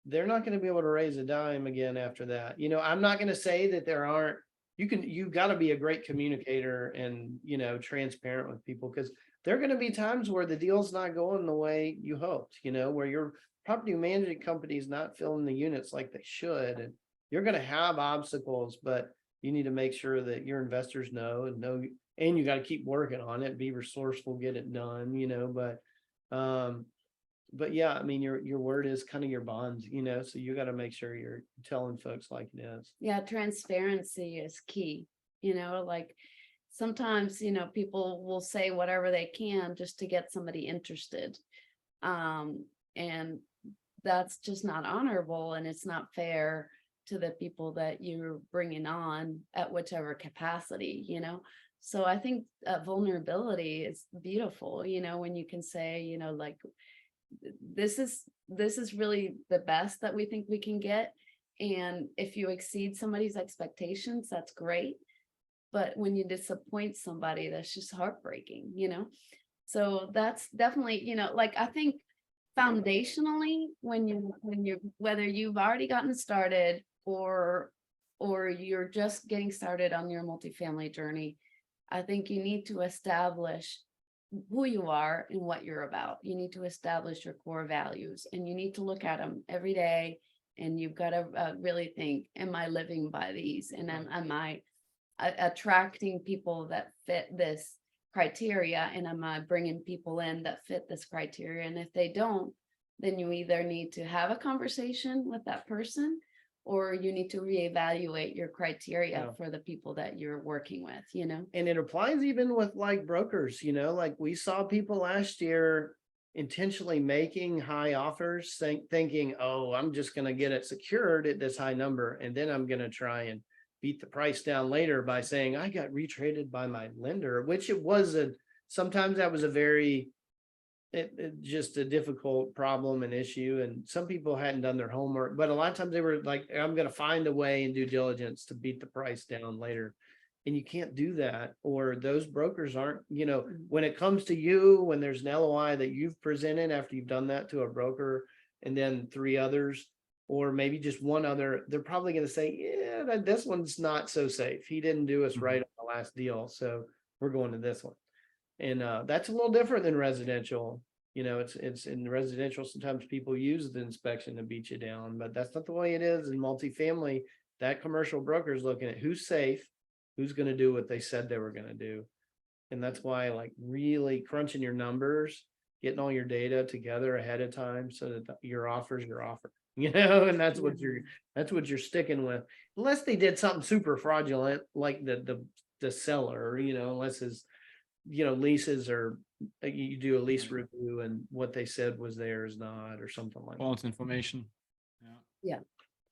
they're not going to be able to raise a dime again after that. I'm not going to say that there aren't. You've got to be a great communicator and, transparent with people, because there are going to be times where the deal's not going the way you hoped, where your property management company is not filling the units like they should. And you're going to have obstacles, but you need to make sure that your investors know and you got to keep working on it, be resourceful, get it done, but yeah, I mean, your word is kind of your bond, so you got to make sure you're telling folks like it is. Yeah, transparency is key, like sometimes, people will say whatever they can just to get somebody interested. And that's just not honorable, and it's not fair to the people that you're bringing on at whichever capacity, So I think vulnerability is beautiful, when you can say, like, this is really the best that we think we can get. And if you exceed somebody's expectations, that's great. But when you disappoint somebody, that's just heartbreaking, So that's definitely, like, I think foundationally, when you're whether you've already gotten started or you're just getting started on your multifamily journey, I think you need to establish who you are and what you're about. You need to establish your core values, and you need to look at them every day. And you've got to really think, am I living by these? And am I attracting people that fit this criteria? And am I bringing people in that fit this criteria? And if they don't, then you either need to have a conversation with that person, or you need to reevaluate your criteria for the people that you're working with, And it applies even with like brokers, like we saw people last year intentionally making high offers, thinking, oh, I'm just going to get it secured at this high number, and then I'm going to try and beat the price down later by saying I got retraded by my lender, which sometimes that was a very just a difficult problem and issue, and some people hadn't done their homework, but a lot of times they were like, I'm going to find a way and due diligence to beat the price down later. And you can't do that, or those brokers aren't, when it comes to you, when there's an LOI that you've presented after you've done that to a broker and then 3 others, or maybe just 1 other, they're probably going to say, yeah, this one's not so safe. He didn't do us right on the last deal, so we're going to this one. And that's a little different than residential. It's in residential. Sometimes people use the inspection to beat you down, but that's not the way it is in multifamily. That commercial broker is looking at who's safe, who's going to do what they said they were going to do. And that's why, like, really crunching your numbers, getting all your data together ahead of time so that your offer is your offer, and that's what you're sticking with, unless they did something super fraudulent, like the seller, unless his, leases are, you do a lease review and what they said was there is not, or something like that. False information. Yeah.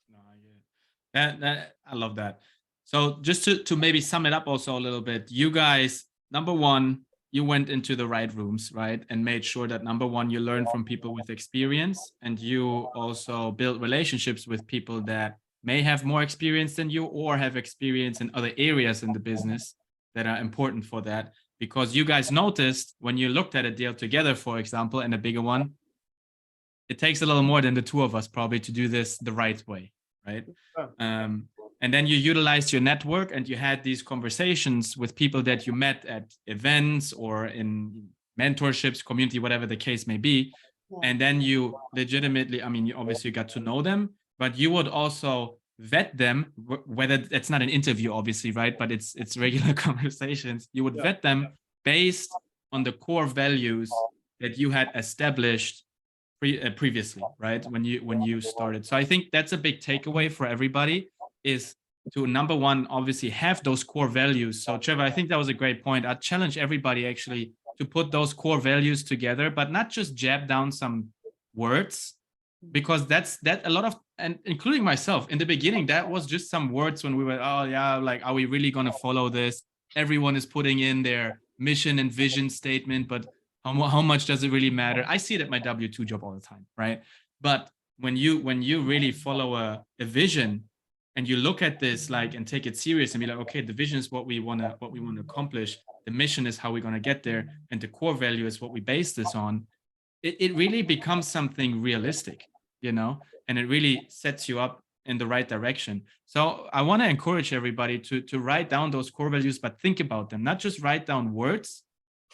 No, I get it. That I love that. So just to maybe sum it up also a little bit, you guys, number one, you went into the right rooms, right? And made sure that number one, you learn from people with experience, and you also build relationships with people that may have more experience than you or have experience in other areas in the business that are important for that. Because you guys noticed when you looked at a deal together, for example, and a bigger one, it takes a little more than the 2 of us probably to do this the right way, right? And then you utilized your network, and you had these conversations with people that you met at events or in mentorships, community, whatever the case may be. And then you legitimately, I mean, you obviously got to know them, but you would also vet them, whether that's not an interview, obviously, right? But it's regular conversations. You would vet them based on the core values that you had established previously, right? When you started. So I think that's a big takeaway for everybody, is to, number one, obviously have those core values. So Trevor, I think that was a great point. I challenge everybody actually to put those core values together, but not just jab down some words, because that a lot of, and including myself in the beginning, that was just some words when we were, oh yeah, like, are we really going to follow this? Everyone is putting in their mission and vision statement, but how much does it really matter? I see it at my W-2 job all the time, right? But when you really follow a vision, and you look at this like and take it serious and be like, okay, the vision is what we want to accomplish, the mission is how we're going to get there, and the core value is what we base this on, it really becomes something realistic, and it really sets you up in the right direction. So I want to encourage everybody to write down those core values, but think about them, not just write down words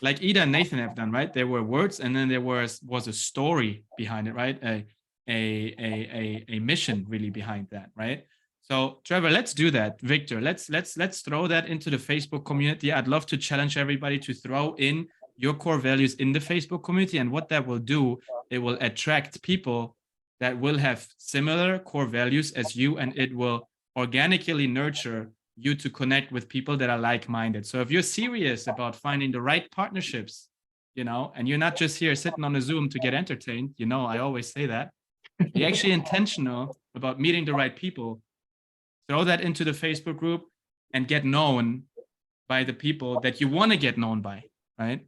like Eda and Nathan have done, right? There were words, and then there was a story behind it, right? A mission really behind that, right? So Trevor, let's do that. Victor, let's throw that into the Facebook community. I'd love to challenge everybody to throw in your core values in the Facebook community. And what that will do, it will attract people that will have similar core values as you, and it will organically nurture you to connect with people that are like-minded. So if you're serious about finding the right partnerships, you know, and you're not just here sitting on a Zoom to get entertained, you know, I always say that. You're actually intentional about meeting the right people. Throw that into the Facebook group and get known by the people that you want to get known by, right?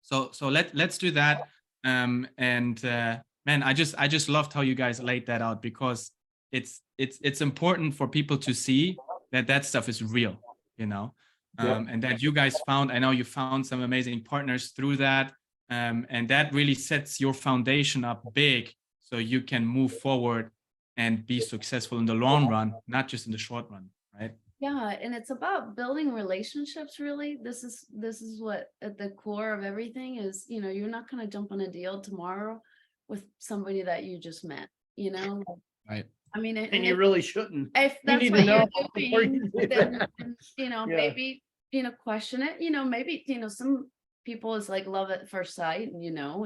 So let's do that. Man, I just loved how you guys laid that out, because it's important for people to see that stuff is real, you know, and that you guys found, I know you found some amazing partners through that, and that really sets your foundation up big so you can move forward and be successful in the long run, not just in the short run, right? Yeah, and it's about building relationships, really. This is what at the core of everything is, you know, you're not going to jump on a deal tomorrow with somebody that you just met, you know? Right. I mean, And you really shouldn't. if You that's need to what know you're before you doing, do then, that. you know, Yeah. maybe, you know, question it, you know, maybe, you know, some people is like love at first sight, and you know,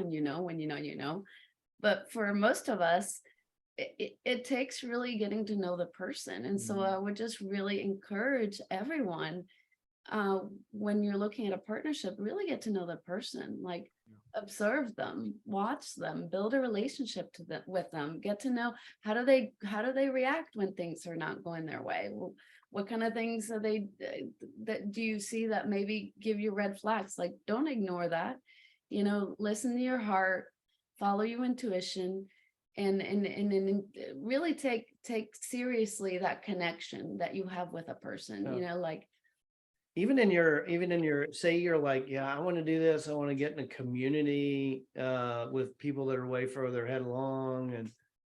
but for most of us, it takes really getting to know the person. And so I would just really encourage everyone, when you're looking at a partnership, really get to know the person, like observe them, watch them, build a relationship with them, get to know how do they react when things are not going their way. Well, what kind of things are they that do you see that maybe give you red flags? Like, don't ignore that, you know, listen to your heart, follow your intuition, and really take seriously that connection that you have with a person. You know, like even in your say you're like, yeah, I want to do this, I want to get in a community with people that are way further ahead along and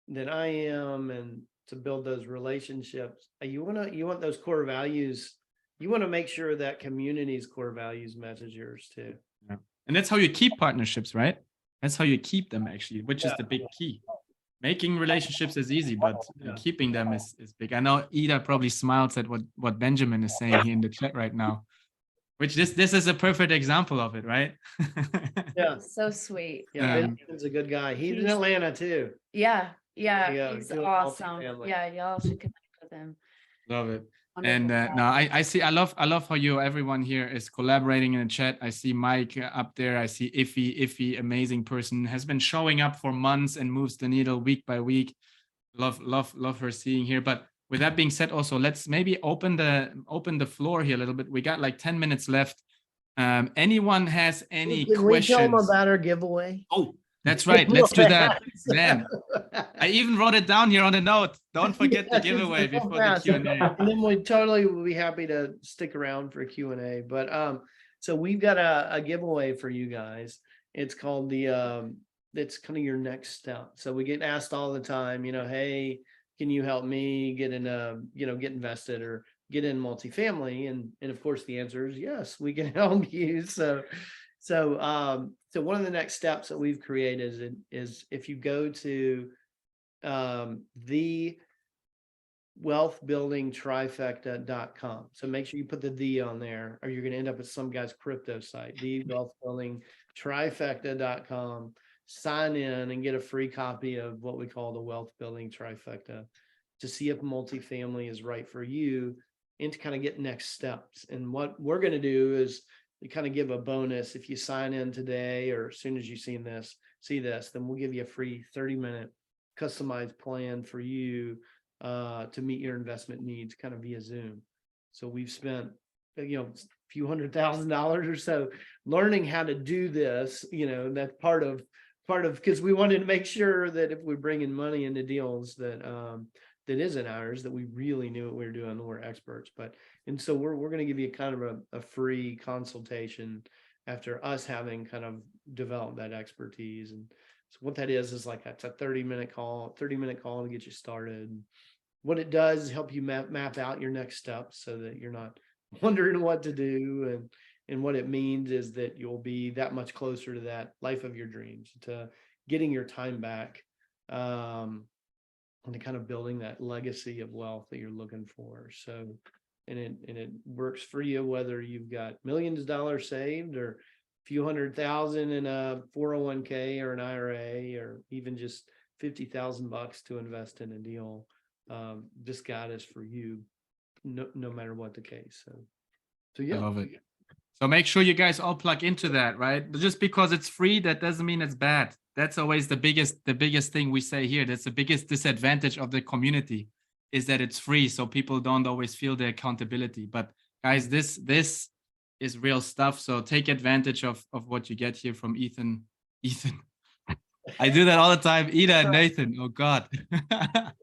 than I am, and to build those relationships. You want those core values. You want to make sure that community's core values matches yours too. Yeah. And that's how you keep partnerships, right? That's how you keep them, actually, which is the big key. Making relationships is easy, but keeping them is big. I know Eda probably smiles at what Benjamin is saying here in the chat right now, which this is a perfect example of it, right? Yeah. so sweet. Yeah, Benjamin's a good guy. He's in Atlanta too. Yeah, Yeah, he's doing awesome. multifamily. Yeah, y'all should connect with him. Love it. Wonderful And guy. no, I see. I love how everyone here is collaborating in the chat. I see Mike up there. I see Iffy, amazing person, has been showing up for months and moves the needle week by week. Love her seeing here. But with that being said, also let's maybe open the floor here a little bit. We got like 10 minutes left. Anyone has any Can questions? we tell them about our giveaway? Oh, that's right. Let's do that, man. I even wrote it down here on the note. Don't forget the giveaway before the Q&A. And then we totally will be happy to stick around for Q&A. But so we've got a giveaway for you guys. It's called it's kind of your next step. So we get asked all the time, you know, hey, can you help me get in get invested or get in multifamily? And of course the answer is yes, we can help you. So one of the next steps that we've created is if you go to the wealthbuildingtrifecta.com. So make sure you put the on there, or you're going to end up at some guy's crypto site, the wealthbuildingtrifecta.com. Sign in and get a free copy of what we call the Wealth Building Trifecta to see if multifamily is right for you and to kind of get next steps. And what we're going to do is we kind of give a bonus. If you sign in today or as soon as you see this, then we'll give you a free 30-minute customized plan for you to meet your investment needs kind of via Zoom. So we've spent, a few $100,000 or so learning how to do this, that's part of, because we wanted to make sure that if we bring in money into deals that isn't ours, that we really knew what we were doing and we're experts. And so we're going to give you kind of a free consultation after us having kind of developed that expertise. And so what that is like it's a 30-minute call to get you started. What it does is help you map out your next steps so that you're not wondering what to do. And what it means is that you'll be that much closer to that life of your dreams, to getting your time back, and kind of building that legacy of wealth that you're looking for. So, and it works for you, whether you've got millions of dollars saved or a few $100,000 in a 401k or an IRA, or even just $50,000 to invest in a deal. This guide is for you, no matter what the case. So yeah. I love it. So make sure you guys all plug into that, right? Just because it's free, that doesn't mean it's bad. That's always the biggest thing we say here. That's the biggest disadvantage of the community, is that it's free. So people don't always feel the accountability. But guys, this is real stuff. So take advantage of what you get here from Ethan. I do that all the time. Eda and Nathan. Oh God.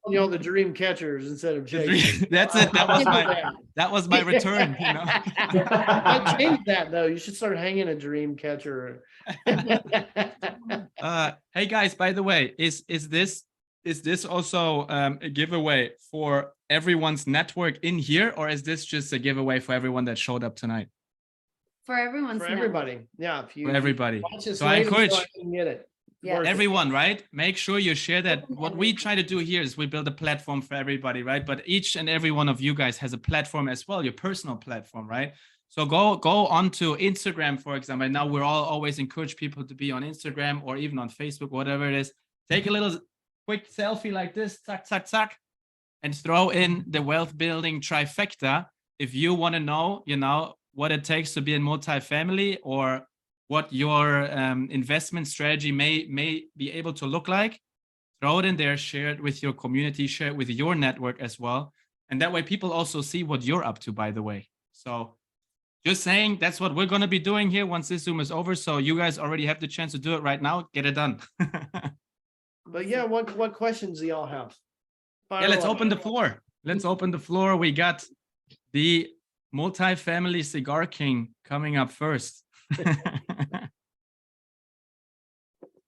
You know, the dream catchers instead of chasers. That's it. That was my return. You know. I changed that though. You should start hanging a dream catcher. Hey guys, by the way, is this also a giveaway for everyone's network in here, or is this just a giveaway for everyone that showed up tonight? For everyone's For network. everybody. Yeah. If you For everybody. watch this So I later, encourage so I can get it. Yeah. Worth it. everyone, right? Make sure you share that. What we try to do here is we build a platform for everybody, right? But each and every one of you guys has a platform as well, your personal platform, right? So go onto Instagram, for example. Now we're all always encourage people to be on Instagram or even on Facebook, whatever it is. Take a little quick selfie like this, tuck, tuck, tuck, and throw in the wealth building trifecta. If you want to know, you know, what it takes to be in multifamily, or what your investment strategy may be able to look like, throw it in there, share it with your community, share it with your network as well. And that way people also see what you're up to, by the way. So just saying, that's what we're going to be doing here once this Zoom is over. So you guys already have the chance to do it right now. Get it done. But yeah, what questions do y'all have? Yeah, let's open the floor. Let's open the floor. We got the Multifamily Cigar King coming up first.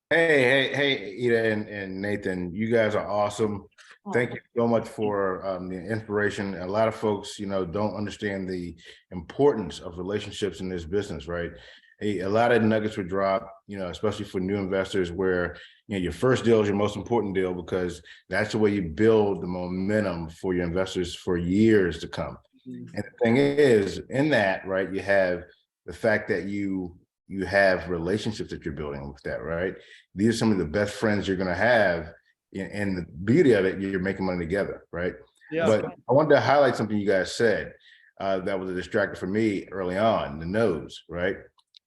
Hey, Eda and Nathan, you guys are awesome. Thank you so much for the inspiration. A lot of folks, you know, don't understand the importance of relationships in this business, right? A lot of nuggets were dropped, you know, especially for new investors, where, you know, your first deal is your most important deal, because that's the way you build the momentum for your investors for years to come. And the thing is, in that, right, you have the fact that you have relationships that you're building with that, right? These are some of the best friends you're going to have, and the beauty of it, you're making money together, right? Yeah. But I wanted to highlight something you guys said that was a distractor for me early on, the no's, right?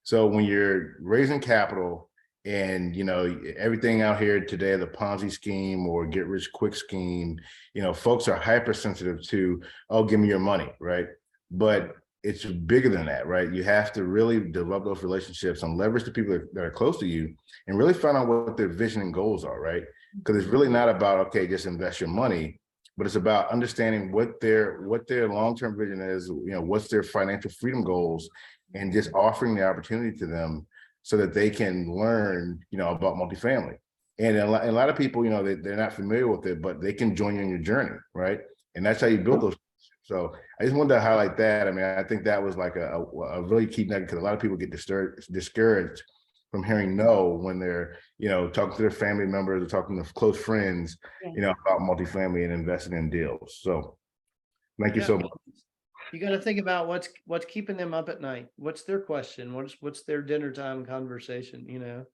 So when you're raising capital, and, you know, everything out here today, the Ponzi scheme or get rich quick scheme, you know, folks are hypersensitive to, oh, give me your money, right? But it's bigger than that, right? You have to really develop those relationships and leverage the people that are close to you, and really find out what their vision and goals are, right? Because it's really not about, okay, just invest your money, but it's about understanding what their long-term vision is, you know, what's their financial freedom goals, and just offering the opportunity to them so that they can learn, you know, about multifamily. And a lot of people, you know, they're not familiar with it, but they can join you in your journey, right? And that's how you build those. So I just wanted to highlight that. I mean, I think that was like a really key nugget, because a lot of people get discouraged from hearing no when they're, you know, talking to their family members or talking to close friends, you know, about multifamily and investing in deals. So thank you so much. You got to think about what's keeping them up at night. What's their question? What's their dinner time conversation? You know,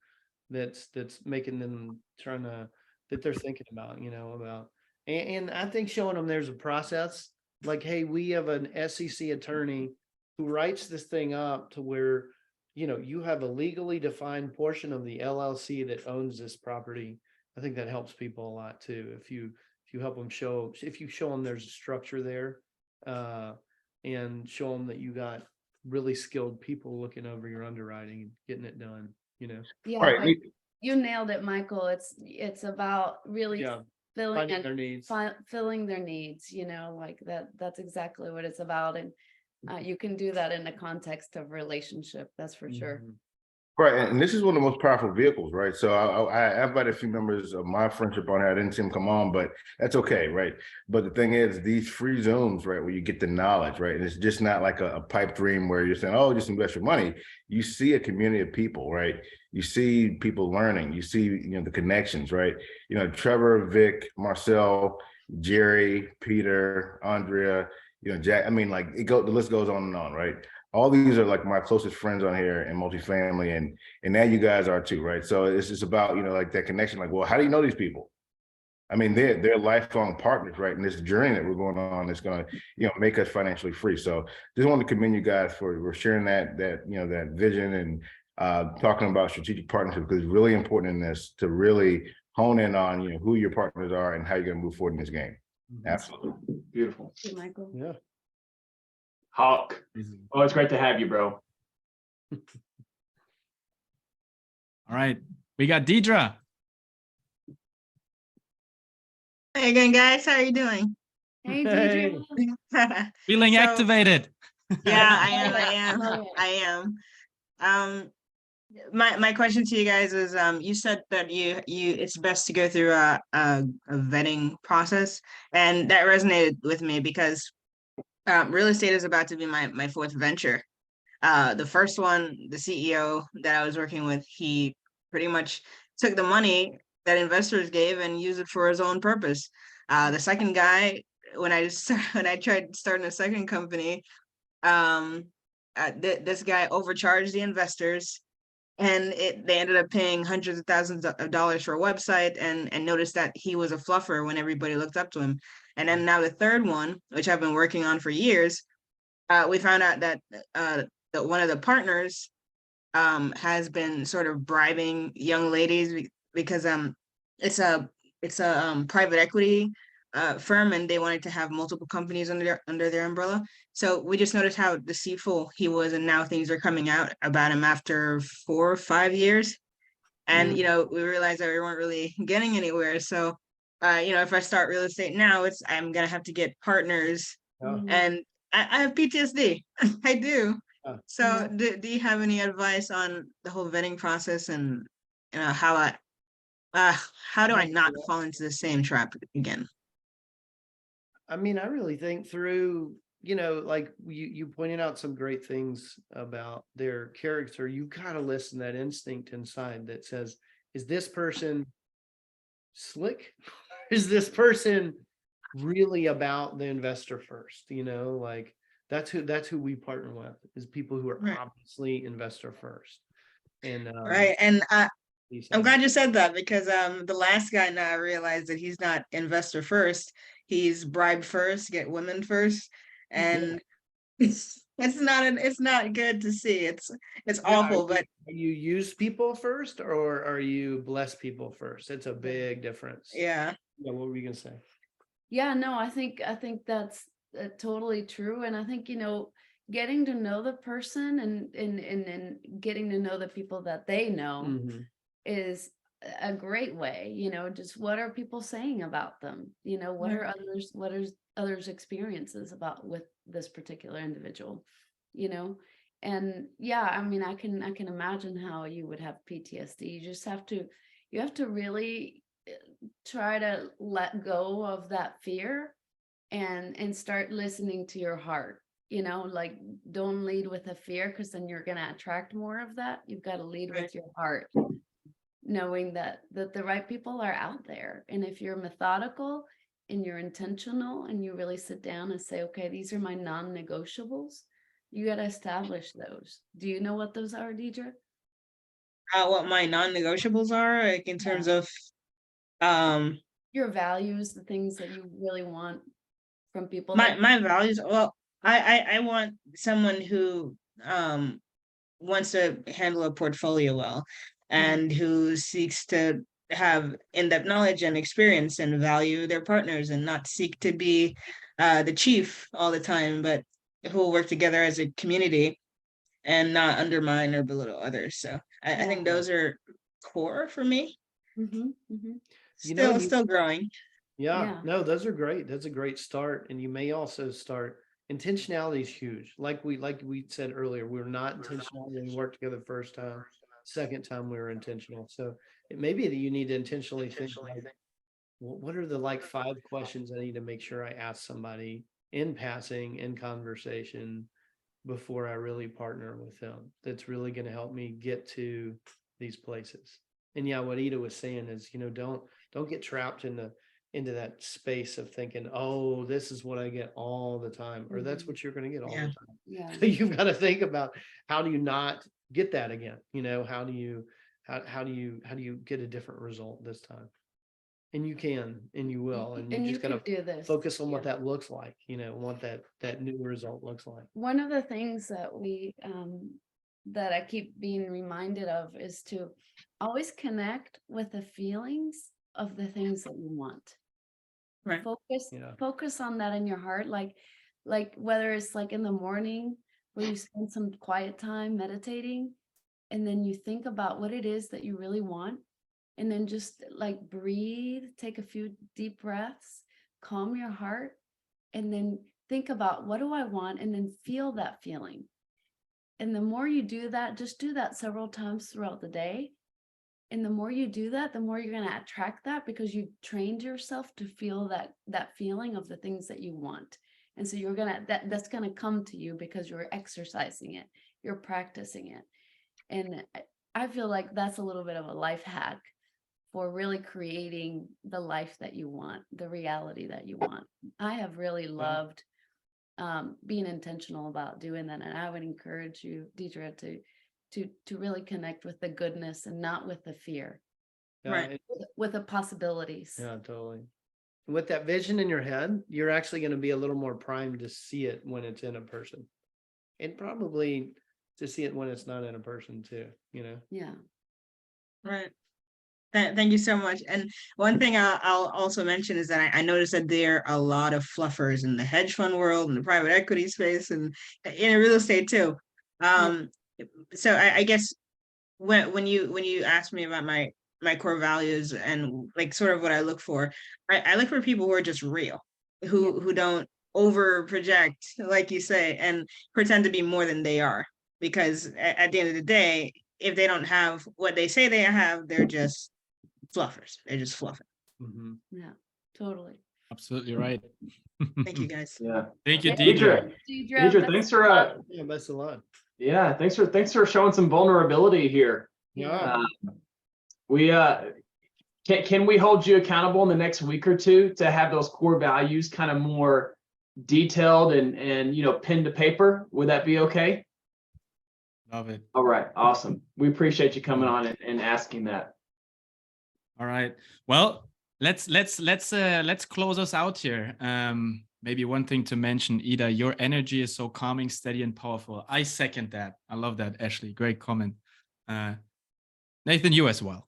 that's making them that they're thinking about. You know, about, and I think showing them there's a process. Like, hey, we have an SEC attorney who writes this thing up to where, you know, you have a legally defined portion of the LLC that owns this property. I think that helps people a lot too. If you help them show them there's a structure there. And show them that you got really skilled people looking over your underwriting and getting it done, you know. Yeah, All right. you nailed it, Michael. It's about really filling Finding their needs. filling their needs, you know, like that's exactly what it's about. And you can do that in the context of relationship, that's for sure. Right, and this is one of the most powerful vehicles, right? So I invited a few members of my friendship on here. I didn't see them come on, but that's okay, right? But the thing is, these free zones, right, where you get the knowledge, right? And it's just not like a pipe dream where you're saying, oh, just invest your money. You see a community of people, right? You see people learning. You see, the connections, right? Trevor, Vic, Marcel, Jerry, Peter, Andrea, Jack. I mean, like the list goes on and on, right? All these are like my closest friends on here in multifamily, and now you guys are too, right? So it's just about like that connection. Like, well, how do you know these people? I mean, they're lifelong partners, right? In this journey that we're going on, it's going to make us financially free. So just want to commend you guys for sharing that that vision and talking about strategic partnership, because it's really important in this to really hone in on who your partners are and how you're going to move forward in this game. Absolutely. Beautiful. Thank you, Michael. Yeah. Hawk. Oh, it's great to have you, bro. All right, we got Deidre. Hey again, guys. How are you doing? Hey, Hey. Deidre. Feeling So- activated. Yeah, Love it. I am. My question to you guys is, you said that you it's best to go through a vetting process, and that resonated with me because real estate is about to be my fourth venture. The first one, the CEO that I was working with, he pretty much took the money that investors gave and used it for his own purpose. The second guy, when I tried starting a second company, this guy overcharged the investors, and they ended up paying hundreds of thousands of dollars for a website, and noticed that he was a fluffer when everybody looked up to him. And then now the third one, which I've been working on for years, we found out that that one of the partners has been sort of bribing young ladies because it's a private equity firm, and they wanted to have multiple companies under their umbrella. So we just noticed how deceitful he was, and now things are coming out about him after 4 or 5 years. And we realized that we weren't really getting anywhere. So if I start real estate now, I'm gonna have to get partners, and I have PTSD. I do. So do you have any advice on the whole vetting process, and how do I not fall into the same trap again? I mean, I really think through, like you pointed out some great things about their character. You gotta listen to that instinct inside that says, is this person slick? Is this person really about the investor first? Like that's who we partner with, is people who are Right. obviously investor first. And Right. And Lisa. I'm glad you said that, because the last guy, now I realized that he's not investor first. He's bribe first, get women first. And it's not good to see. It's awful, but Are you use people first, or are you bless people first? It's a big difference. yeah. Yeah, what were you gonna say? Yeah, no, I think that's totally true. And I think, getting to know the person and getting to know the people that they know Mhm. is a great way, just what are people saying about them? What are others experiences with this particular individual, and yeah, I mean, I can imagine how you would have PTSD. You have to really try to let go of that fear and start listening to your heart. Like, don't lead with a fear, because then you're going to attract more of that. You've got to lead Right. with your heart, knowing that the right people are out there. And if you're methodical and you're intentional and you really sit down and say, okay, these are my non-negotiables, you got to establish those. Do you know what those are, Deidre? What my non-negotiables are, like in terms of Your values, the things that you really want from people. my values. Well, I want someone who wants to handle a portfolio well, and who seeks to have in-depth knowledge and experience and value their partners, and not seek to be the chief all the time, but who will work together as a community and not undermine or belittle others. So I think those are core for me. Still growing. Yeah, no, those are great. That's a great start. And you may also start, intentionality is huge. Like we said earlier, we're not intentional when we work together the first time. second time we were intentional. So it may be that you need to intentionally think, like, what are the like 5 questions I need to make sure I ask somebody in passing, in conversation, before I really partner with them, that's really going to help me get to these places. And yeah, what Eda was saying is, don't get trapped into that space of thinking, oh, this is what I get all the time, or that's what you're going to get all the time. Yeah. So you've got to think about, how do you not get that again? How do you get a different result this time? And you can, and you will, and you just got to do this. focus on what that looks like, what that new result looks like. One of the things that that I keep being reminded of is to always connect with the feelings of the things that you want. Right. Focus on that in your heart. Like whether it's like in the morning where you spend some quiet time meditating, and then you think about what it is that you really want. And then just like breathe, take a few deep breaths, calm your heart, and then think about, what do I want? And then feel that feeling. And the more you do that, just do that several times throughout the day. And the more you do that, the more you're going to attract that, because you trained yourself to feel that feeling of the things that you want. And so that's going to come to you because you're exercising it, you're practicing it. And I feel like that's a little bit of a life hack for really creating the life that you want, the reality that you want. I have really loved being intentional about doing that. And I would encourage you, Deidre, to really connect with the goodness and not with the fear. Right. With the possibilities. Yeah, totally. And with that vision in your head, you're actually going to be a little more primed to see it when it's in a person, and probably to see it when it's not in a person too, Yeah. Right. Thank you so much. And one thing I'll also mention is that I noticed that there are a lot of fluffers in the hedge fund world, in the private equity space, and in real estate too. So I guess when you asked me about my core values and like sort of what I look for, I look for people who are just real, who don't over project, like you say, and pretend to be more than they are. Because at the end of the day, if they don't have what they say they have, they're just fluffers. They're just fluffing. Mm-hmm. Yeah, totally. Absolutely right. Thank you, guys. Yeah. Thank you, Deidre. Deidre. Deidre, thanks for Yeah, best of luck. yeah, thanks for showing some vulnerability here. Yeah. We can we hold you accountable in the next week or two to have those core values kind of more detailed and pen to paper? Would that be okay? Love it. All right, awesome. We appreciate you coming on and asking that. All right. Well, let's close us out here. Maybe one thing to mention, Eda, your energy is so calming, steady, and powerful. I second that. I love that, Ashley. Great comment. Nathan, you as well.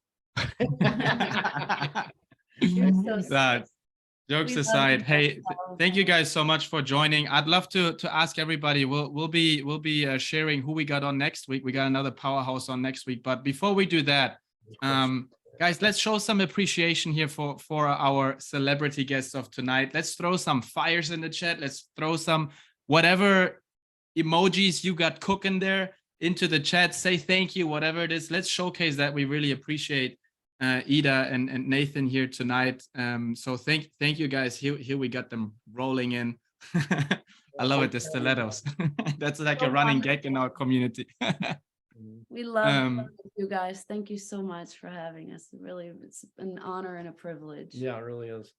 Jokes aside, hey, thank you guys so much for joining. I'd love to ask everybody. We'll be sharing who we got on next week. We got another powerhouse on next week. But before we do that, guys, let's show some appreciation here for our celebrity guests of tonight. Let's throw some fires in the chat. Let's throw some whatever emojis you got cooking there into the chat. Say thank you, whatever it is. Let's showcase that we really appreciate Eda and Nathan here tonight. So thank you guys. Here we got them rolling in. I love it, the stilettos. That's like a running gag in our community. We love you guys. Thank you so much for having us. Really, it's an honor and a privilege. Yeah, it really is.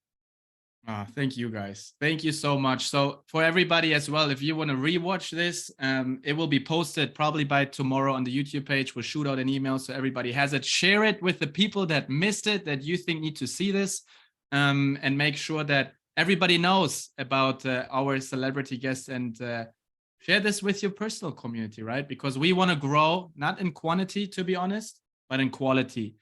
Thank you guys. Thank you so much. So for everybody as well, if you want to rewatch this, it will be posted probably by tomorrow on the YouTube page. We'll shoot out an email so everybody has it. Share it with the people that missed it, that you think need to see this, and make sure that everybody knows about our celebrity guests, and share this with your personal community, right? Because we want to grow, not in quantity, to be honest, but in quality.